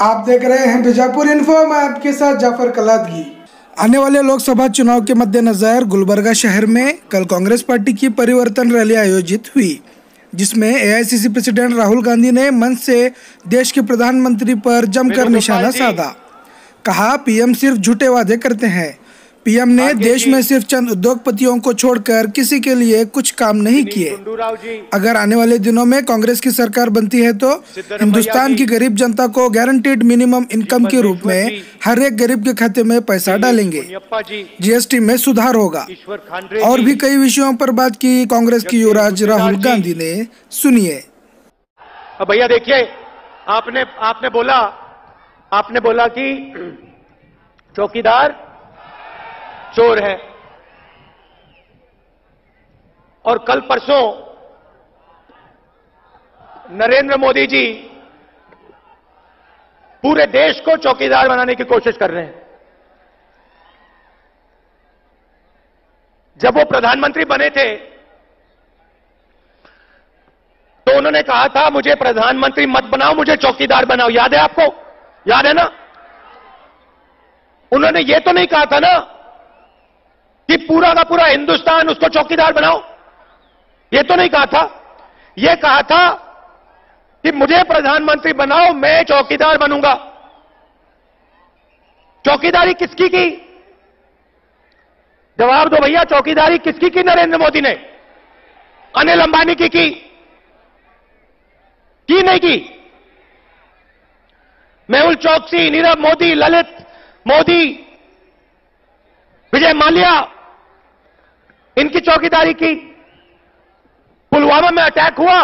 आप देख रहे हैं बीजापुर इन्फो। मैं आपके साथ जाफर कलादगी। आने वाले लोकसभा चुनाव के मद्देनजर गुलबर्गा शहर में कल कांग्रेस पार्टी की परिवर्तन रैली आयोजित हुई, जिसमें एआईसीसी प्रेसिडेंट राहुल गांधी ने मंच से देश के प्रधानमंत्री पर जमकर निशाना साधा। कहा, पीएम सिर्फ झूठे वादे करते हैं। पीएम ने देश में सिर्फ चंद उद्योगपतियों को छोड़कर किसी के लिए कुछ काम नहीं किए। अगर आने वाले दिनों में कांग्रेस की सरकार बनती है तो हिंदुस्तान की गरीब जनता को गारंटीड मिनिमम इनकम के रूप में हर एक गरीब के खाते में पैसा डालेंगे। जीएसटी में सुधार होगा और भी कई विषयों पर बात की कांग्रेस की युवराज राहुल गांधी ने। सुनिए। भैया देखिए, आपने बोला कि चौकीदार चोर है, और कल परसों नरेंद्र मोदी जी पूरे देश को चौकीदार बनाने की कोशिश कर रहे हैं। जब वो प्रधानमंत्री बने थे तो उन्होंने कहा था, मुझे प्रधानमंत्री मत बनाओ, मुझे चौकीदार बनाओ। याद है आपको? याद है ना? उन्होंने ये तो नहीं कहा था ना कि पूरा का पूरा हिंदुस्तान उसको चौकीदार बनाओ, ये तो नहीं कहा था। ये कहा था कि मुझे प्रधानमंत्री बनाओ, मैं चौकीदार बनूंगा। चौकीदारी किसकी की? जवाब दो भैया, चौकीदारी किसकी की नरेंद्र मोदी ने? अनिल अंबानी की नहीं की? मेहुल चोकसी, नीरव मोदी, ललित मोदी, विजय माल्या, इनकी चौकीदारी की। पुलवामा में अटैक हुआ,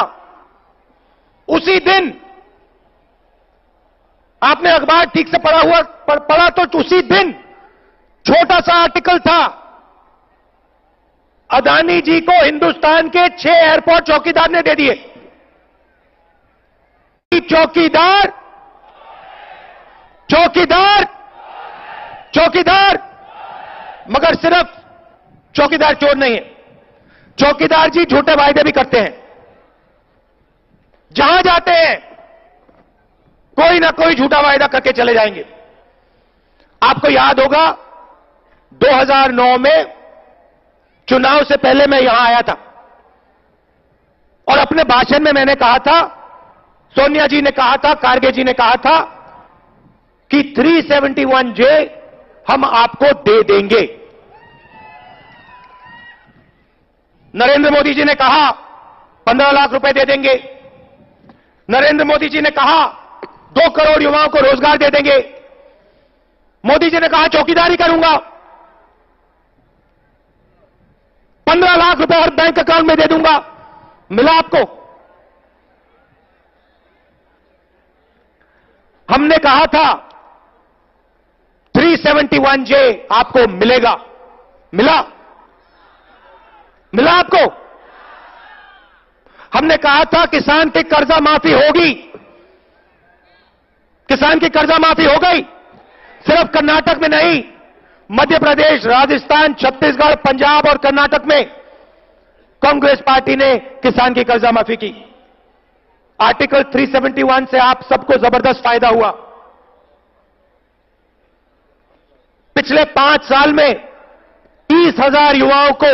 उसी दिन आपने अखबार ठीक से पढ़ा तो उसी दिन छोटा सा आर्टिकल था, अदानी जी को हिंदुस्तान के 6 एयरपोर्ट चौकीदार ने दे दिए। चौकीदार चौकीदार चौकीदार, मगर सिर्फ चौकीदार चोर नहीं है, चौकीदार जी झूठे वायदे भी करते हैं। जहां जाते हैं कोई ना कोई झूठा वायदा करके चले जाएंगे। आपको याद होगा 2009 में चुनाव से पहले मैं यहां आया था और अपने भाषण में मैंने कहा था, सोनिया जी ने कहा था, खारगे जी ने कहा था कि 371J हम आपको दे देंगे। नरेंद्र मोदी जी ने कहा 15 लाख रुपए दे देंगे। नरेंद्र मोदी जी ने कहा 2 करोड़ युवाओं को रोजगार दे देंगे। मोदी जी ने कहा चौकीदारी करूंगा, 15 लाख रुपए हर बैंक अकाउंट में दे दूंगा। मिला आपको? हमने कहा था 371J आपको मिलेगा। मिला आपको? हमने कहा था किसान की कर्जा माफी होगी। किसान की कर्जा माफी हो गई। सिर्फ कर्नाटक में नहीं, मध्य प्रदेश, राजस्थान, छत्तीसगढ़, पंजाब और कर्नाटक में कांग्रेस पार्टी ने किसान की कर्जा माफी की। आर्टिकल 371 से आप सबको जबरदस्त फायदा हुआ। पिछले 5 साल में 30,000 युवाओं को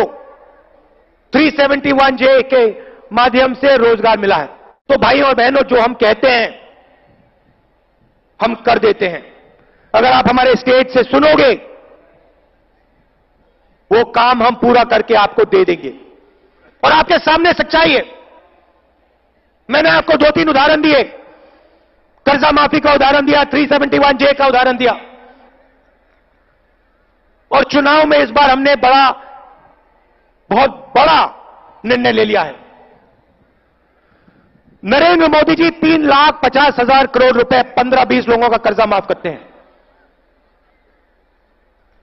371J के माध्यम से रोजगार मिला है। तो भाई और बहनों, जो हम कहते हैं हम कर देते हैं। अगर आप हमारे स्टेट से सुनोगे, वो काम हम पूरा करके आपको दे देंगे। और आपके सामने सच्चाई है। मैंने आपको 2-3 उदाहरण दिए, कर्जा माफी का उदाहरण दिया, 371J का उदाहरण दिया। और चुनाव में इस बार हमने बहुत बड़ा निर्णय ले लिया है। नरेंद्र मोदी जी 3,50,000 करोड़ रुपए 15-20 लोगों का कर्जा माफ करते हैं।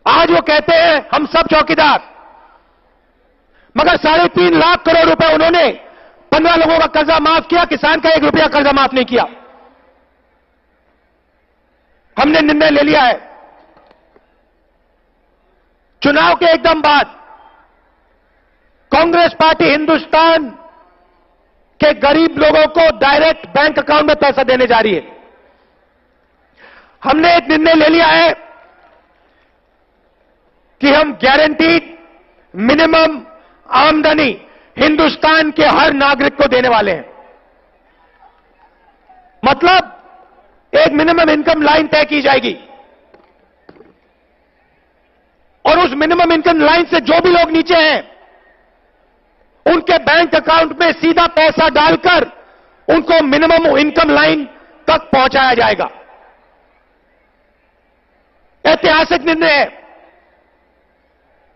आज वो कहते हैं हम सब चौकीदार, मगर 3.5 लाख करोड़ रुपए उन्होंने 15 लोगों का कर्जा माफ किया, किसान का 1 रुपया कर्जा माफ नहीं किया। हमने निर्णय ले लिया है, चुनाव के एकदम बाद कांग्रेस पार्टी हिंदुस्तान के गरीब लोगों को डायरेक्ट बैंक अकाउंट में पैसा देने जा रही है। हमने एक निर्णय ले लिया है कि हम गारंटीड मिनिमम आमदनी हिंदुस्तान के हर नागरिक को देने वाले हैं। मतलब एक मिनिमम इनकम लाइन तय की जाएगी और उस मिनिमम इनकम लाइन से जो भी लोग नीचे हैं उनके बैंक अकाउंट में सीधा पैसा डालकर उनको मिनिमम इनकम लाइन तक पहुंचाया जाएगा। ऐतिहासिक निर्णय है,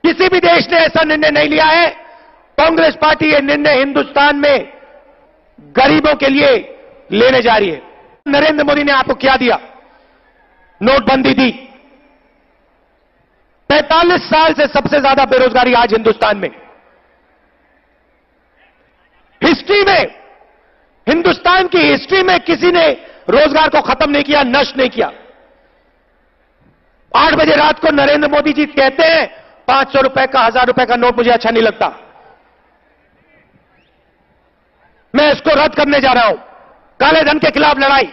किसी भी देश ने ऐसा निर्णय नहीं लिया है। कांग्रेस पार्टी ये निर्णय हिंदुस्तान में गरीबों के लिए लेने जा रही है। नरेंद्र मोदी ने आपको क्या दिया? नोटबंदी दी। 45 साल से सबसे ज्यादा बेरोजगारी आज हिंदुस्तान में। हिस्ट्री में, हिंदुस्तान की हिस्ट्री में किसी ने रोजगार को खत्म नहीं किया, नष्ट नहीं किया। 8 बजे रात को नरेंद्र मोदी जी कहते हैं 500 रुपए का, 1000 रुपए का नोट मुझे अच्छा नहीं लगता, मैं इसको रद्द करने जा रहा हूं। काले धन के खिलाफ लड़ाई,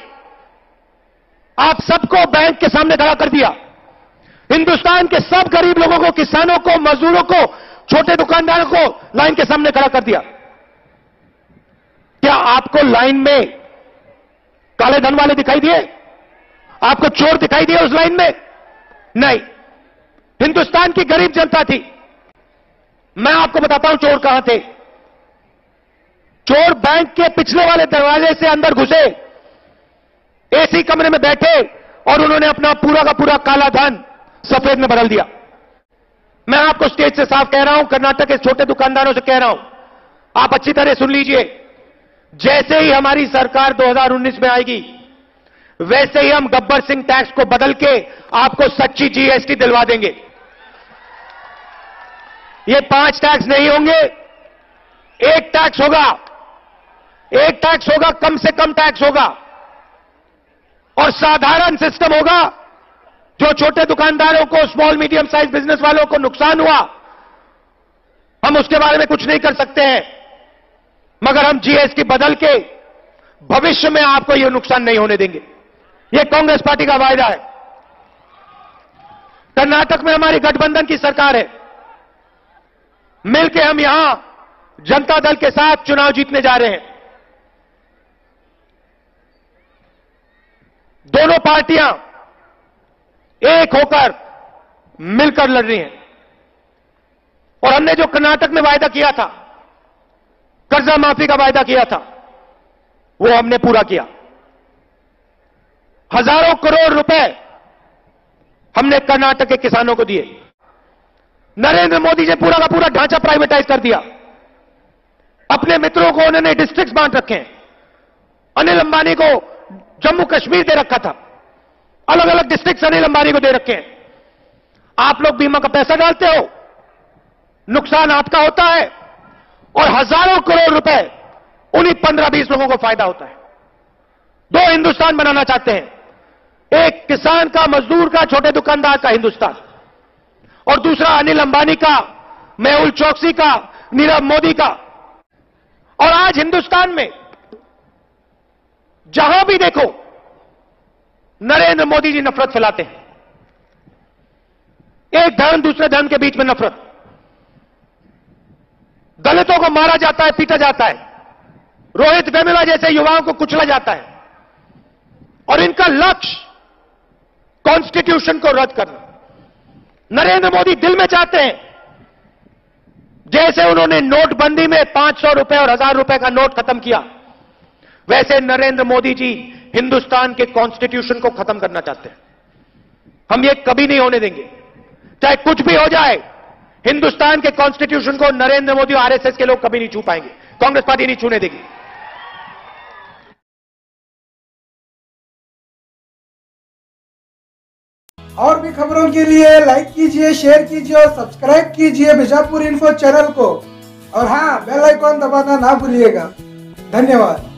आप सबको बैंक के सामने खड़ा कर दिया। हिंदुस्तान के सब गरीब लोगों को, किसानों को, मजदूरों को, छोटे दुकानदारों को लाइन के सामने खड़ा कर दिया। क्या आपको लाइन में काले धन वाले दिखाई दिए? आपको चोर दिखाई दिए उस लाइन में? नहीं। हिंदुस्तान की गरीब जनता थी। मैं आपको बताता हूं चोर कहां थे। चोर बैंक के पिछले वाले दरवाजे से अंदर घुसे, एसी कमरे में बैठे और उन्होंने अपना पूरा का पूरा काला धन सफेद में बदल दिया। मैं आपको स्टेज से साफ कह रहा हूं, कर्नाटक के छोटे दुकानदारों से कह रहा हूं, आप अच्छी तरह सुन लीजिए। जैसे ही हमारी सरकार 2019 में आएगी, वैसे ही हम गब्बर सिंह टैक्स को बदल के आपको सच्ची जीएसटी दिलवा देंगे। ये 5 टैक्स नहीं होंगे, एक टैक्स होगा। एक टैक्स होगा, कम से कम टैक्स होगा और साधारण सिस्टम होगा। जो छोटे दुकानदारों को, स्मॉल मीडियम साइज बिजनेस वालों को नुकसान हुआ, हम उसके बारे में कुछ नहीं कर सकते हैं, मगर हम जीएसटी बदल के भविष्य में आपको यह नुकसान नहीं होने देंगे। यह कांग्रेस पार्टी का वायदा है। कर्नाटक में हमारी गठबंधन की सरकार है। मिलकर हम यहां जनता दल के साथ चुनाव जीतने जा रहे हैं। दोनों पार्टियां एक होकर मिलकर लड़ रही हैं और हमने जो कर्नाटक में वायदा किया था, कर्जा माफी का वायदा किया था, वो हमने पूरा किया। हजारों करोड़ रुपए हमने कर्नाटक के किसानों को दिए। नरेंद्र मोदी जी पूरा का पूरा ढांचा प्राइवेटाइज कर दिया। अपने मित्रों को उन्होंने डिस्ट्रिक्ट्स बांट रखे हैं। अनिल अंबानी को जम्मू कश्मीर दे रखा था, अलग अलग डिस्ट्रिक्ट अनिल अंबानी को दे रखे हैं। आप लोग बीमा का पैसा डालते हो, नुकसान आपका होता है और हजारों करोड़ रुपए उन्हीं 15-20 लोगों को फायदा होता है। 2 हिंदुस्तान बनाना चाहते हैं, एक किसान का, मजदूर का, छोटे दुकानदार का हिंदुस्तान और दूसरा अनिल अंबानी का, मेहुल चोकसी का, नीरव मोदी का। और आज हिंदुस्तान में जहां भी देखो नरेंद्र मोदी जी नफरत फैलाते हैं। एक धर्म दूसरे धर्म के बीच में नफरत, दलितों को मारा जाता है, पीटा जाता है, रोहित वेमुला जैसे युवाओं को कुचला जाता है और इनका लक्ष्य कॉन्स्टिट्यूशन को रद्द करना। नरेंद्र मोदी दिल में चाहते हैं, जैसे उन्होंने नोटबंदी में 500 रुपए और 1000 रुपए का नोट खत्म किया, वैसे नरेंद्र मोदी जी हिंदुस्तान के कॉन्स्टिट्यूशन को खत्म करना चाहते हैं। हम ये कभी नहीं होने देंगे, चाहे कुछ भी हो जाए। हिंदुस्तान के कॉन्स्टिट्यूशन को नरेंद्र मोदी और आरएसएस के लोग कभी नहीं छू पाएंगे, कांग्रेस पार्टी नहीं छूने देगी। और भी खबरों के लिए लाइक कीजिए, शेयर कीजिए और सब्सक्राइब कीजिए बीजापुर इन्फो चैनल को। और हाँ, बेल आइकॉन दबाना ना भूलिएगा। धन्यवाद।